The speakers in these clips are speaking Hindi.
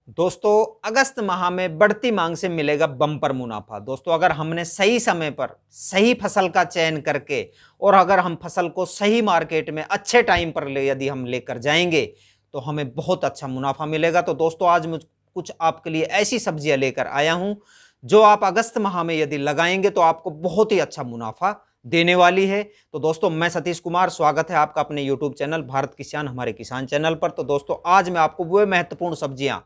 दोस्तों, अगस्त माह में बढ़ती मांग से मिलेगा बम्पर मुनाफा। दोस्तों, अगर हमने सही समय पर सही फसल का चयन करके और अगर हम फसल को सही मार्केट में अच्छे टाइम पर यदि हम लेकर जाएंगे तो हमें बहुत अच्छा मुनाफा मिलेगा। तो दोस्तों, आज मैं कुछ आपके लिए ऐसी सब्जियां लेकर आया हूं जो आप अगस्त माह में यदि लगाएंगे तो आपको बहुत ही अच्छा मुनाफा देने वाली है। तो दोस्तों, मैं सतीश कुमार, स्वागत है आपका अपने यूट्यूब चैनल भारत किसान हमारे किसान चैनल पर। तो दोस्तों, आज मैं आपको वो महत्वपूर्ण सब्जियां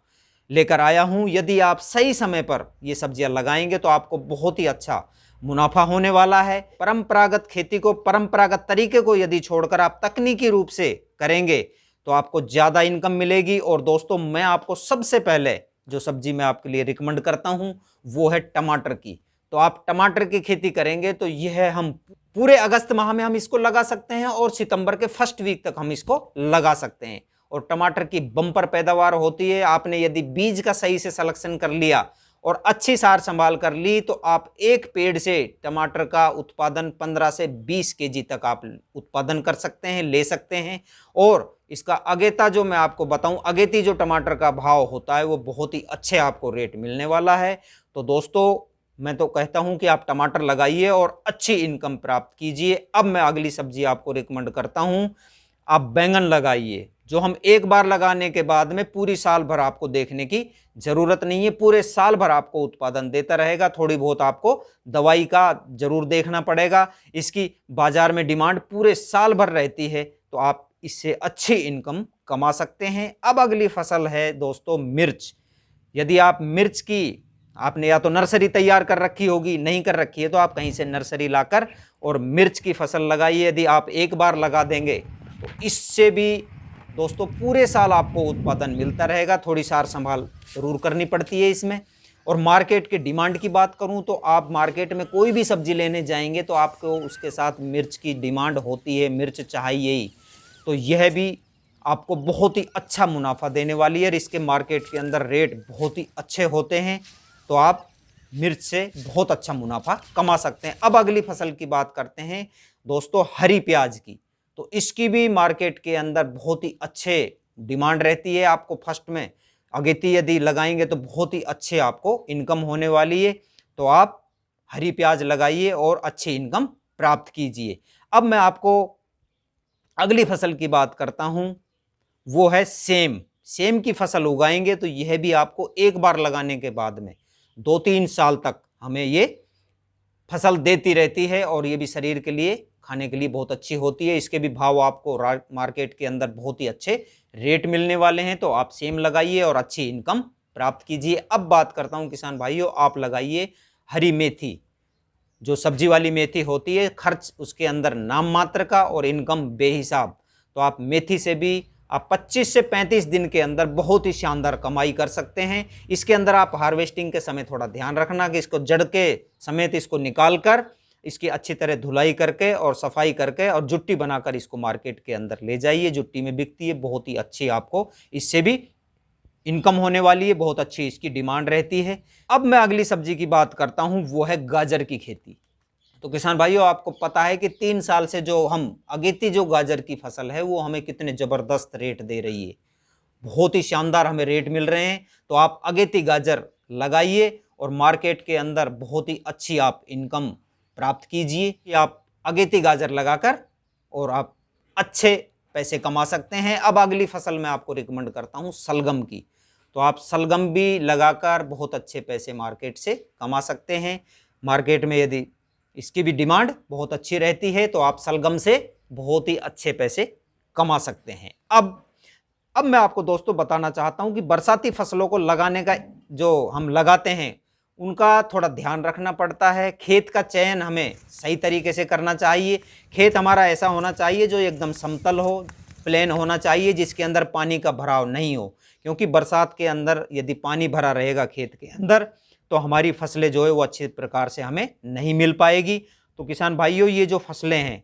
लेकर आया हूं, यदि आप सही समय पर ये सब्जियां लगाएंगे तो आपको बहुत ही अच्छा मुनाफा होने वाला है। परंपरागत खेती को, परंपरागत तरीके को यदि छोड़कर आप तकनीकी रूप से करेंगे तो आपको ज्यादा इनकम मिलेगी। और दोस्तों, मैं आपको सबसे पहले जो सब्जी मैं आपके लिए रिकमेंड करता हूं वो है टमाटर की। तो आप टमाटर की खेती करेंगे तो यह हम पूरे अगस्त माह में हम इसको लगा सकते हैं और सितंबर के फर्स्ट वीक तक हम इसको लगा सकते हैं और टमाटर की बम्पर पैदावार होती है। आपने यदि बीज का सही से सिलेक्शन कर लिया और अच्छी सार संभाल कर ली तो आप एक पेड़ से टमाटर का उत्पादन 15 से 20 केजी तक आप उत्पादन कर सकते हैं, ले सकते हैं। और इसका अगेता जो मैं आपको बताऊं, अगेती जो टमाटर का भाव होता है वो बहुत ही अच्छे आपको रेट मिलने वाला है। तो दोस्तों, मैं तो कहता हूं कि आप टमाटर लगाइए और अच्छी इनकम प्राप्त कीजिए। अब मैं अगली सब्जी आपको रिकमेंड करता हूं, आप बैंगन लगाइए, जो हम एक बार लगाने के बाद में पूरी साल भर आपको देखने की जरूरत नहीं है। पूरे साल भर आपको उत्पादन देता रहेगा। थोड़ी बहुत आपको दवाई का जरूर देखना पड़ेगा। इसकी बाजार में डिमांड पूरे साल भर रहती है, तो आप इससे अच्छी इनकम कमा सकते हैं। अब अगली फसल है दोस्तों मिर्च। यदि आप मिर्च की, आपने या तो नर्सरी तैयार कर रखी होगी, नहीं कर रखी है तो आप कहीं से नर्सरी लाकर और मिर्च की फसल लगाइए। यदि आप एक बार लगा देंगे तो इससे भी दोस्तों पूरे साल आपको उत्पादन मिलता रहेगा। थोड़ी सार संभाल जरूर करनी पड़ती है इसमें। और मार्केट की डिमांड की बात करूं तो आप मार्केट में कोई भी सब्जी लेने जाएंगे तो आपको उसके साथ मिर्च की डिमांड होती है, मिर्च चाहिए ही। तो यह भी आपको बहुत ही अच्छा मुनाफा देने वाली है और इसके मार्केट के अंदर रेट बहुत ही अच्छे होते हैं। तो आप मिर्च से बहुत अच्छा मुनाफा कमा सकते हैं। अब अगली फसल की बात करते हैं दोस्तों, हरी प्याज की। तो इसकी भी मार्केट के अंदर बहुत ही अच्छे डिमांड रहती है। आपको फर्स्ट में अगेती यदि लगाएंगे तो बहुत ही अच्छे आपको इनकम होने वाली है। तो आप हरी प्याज लगाइए और अच्छी इनकम प्राप्त कीजिए। अब मैं आपको अगली फसल की बात करता हूं, वो है सेम। सेम की फसल उगाएंगे तो यह भी आपको एक बार लगाने के बाद में 2-3 साल तक हमें ये फसल देती रहती है और ये भी शरीर के लिए, खाने के लिए बहुत अच्छी होती है। इसके भी भाव आपको मार्केट के अंदर बहुत ही अच्छे रेट मिलने वाले हैं। तो आप सेम लगाइए और अच्छी इनकम प्राप्त कीजिए। अब बात करता हूं किसान भाइयों, आप लगाइए हरी मेथी। जो सब्जी वाली मेथी होती है, खर्च उसके अंदर नाम मात्र का और इनकम बेहिसाब। तो आप मेथी से भी आप 25 से 35 दिन के अंदर बहुत ही शानदार कमाई कर सकते हैं। इसके अंदर आप हार्वेस्टिंग के समय थोड़ा ध्यान रखना कि इसको जड़ के समेत इसको निकाल कर इसकी अच्छी तरह धुलाई करके और सफाई करके और जुट्टी बनाकर इसको मार्केट के अंदर ले जाइए। जुट्टी में बिकती है, बहुत ही अच्छी आपको इससे भी इनकम होने वाली है, बहुत अच्छी इसकी डिमांड रहती है। अब मैं अगली सब्जी की बात करता हूं, वो है गाजर की खेती। तो किसान भाइयों, आपको पता है कि 3 साल से जो हम अगेती जो गाजर की फसल है वो हमें कितने जबरदस्त रेट दे रही है, बहुत ही शानदार हमें रेट मिल रहे हैं। तो आप अगेती गाजर लगाइए और मार्केट के अंदर बहुत ही अच्छी आप इनकम प्राप्त कीजिए कि आप अगेती गाजर लगाकर और आप अच्छे पैसे कमा सकते हैं। अब अगली फसल मैं आपको रिकमेंड करता हूं सलगम की। तो आप सलगम भी लगाकर बहुत अच्छे पैसे मार्केट से कमा सकते हैं। मार्केट में यदि इसकी भी डिमांड बहुत अच्छी रहती है तो आप सलगम से बहुत ही अच्छे पैसे कमा सकते हैं। अब मैं आपको दोस्तों बताना चाहता हूं कि बरसाती फसलों को लगाने का, जो हम लगाते हैं उनका थोड़ा ध्यान रखना पड़ता है। खेत का चयन हमें सही तरीके से करना चाहिए। खेत हमारा ऐसा होना चाहिए जो एकदम समतल हो, प्लेन होना चाहिए, जिसके अंदर पानी का भराव नहीं हो। क्योंकि बरसात के अंदर यदि पानी भरा रहेगा खेत के अंदर तो हमारी फसलें जो है वो अच्छे प्रकार से हमें नहीं मिल पाएगी। तो किसान भाइयों, ये जो फसलें हैं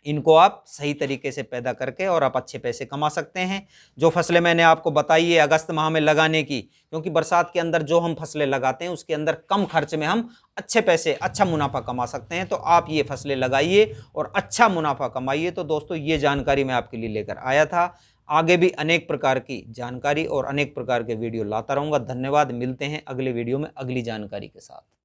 इनको आप सही तरीके से पैदा करके और आप अच्छे पैसे कमा सकते हैं। जो फसलें मैंने आपको बताई है अगस्त माह में लगाने की, क्योंकि बरसात के अंदर जो हम फसलें लगाते हैं उसके अंदर कम खर्च में हम अच्छे पैसे, अच्छा मुनाफा कमा सकते हैं। तो आप ये फसलें लगाइए और अच्छा मुनाफा कमाइए। तो दोस्तों, ये जानकारी मैं आपके लिए लेकर आया था। आगे भी अनेक प्रकार की जानकारी और अनेक प्रकार के वीडियो लाता रहूंगा। धन्यवाद, मिलते हैं अगले वीडियो में अगली जानकारी के साथ।